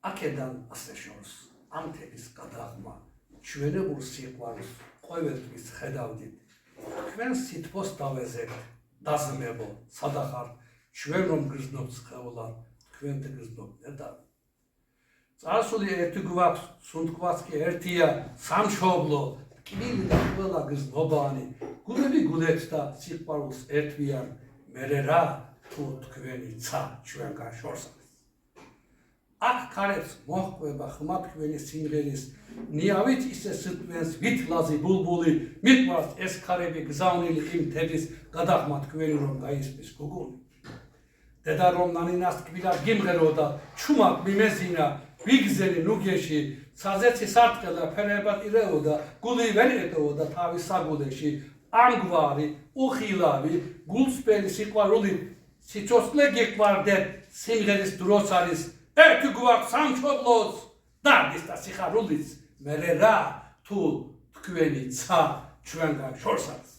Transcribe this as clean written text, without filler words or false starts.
აქედან ასე შორს ამ თემის გადაღმა ჩვენებურ სიყვარულს ყოველთვის ხედავდით თქვენ სითბოს დავეზებთ დაზმებო სადახართ ჩვენ რომ გრძნობთ სხეულად თქვენ გრძნობთ ნეტა წარსული ერთი გვაქვს სუნთქვაც კი ერთია სამშობლო ტკბილი და ყველა გრძნობანი გულები გულეთ და სიყვარულს ერთვიან მერე რა თუ თქვენი ცა ჩვენგან შორს აქ ქარებს მოჰყვება ხმა თქვენი სიმღერის ნიავით ისე სიტყვენს ვითლაზი ბულბული მიყვარს ეს ქარები გზავნილი იმ თემის გადაღმა თქვენი რომ გაისმის გუგული დედა რომ ნანინას ტკბილა გიმღერო და ჩუმად მიმეზინა ვიგზელი ნუგეში საზეცი სარტყელა ფერებად ირეოდა გული ვერ ეტოვოდა თავის საგულეში ამგვარი უხილავი გულსπელი სიყვარული სიცოცხლე გიყვარდეთ სიმღერის დროს არის ერთი გვაქვს სამშობლოს დარდის და სიხარულის მერე რა თუ თქვენი ცა ჩვენგან შორს არის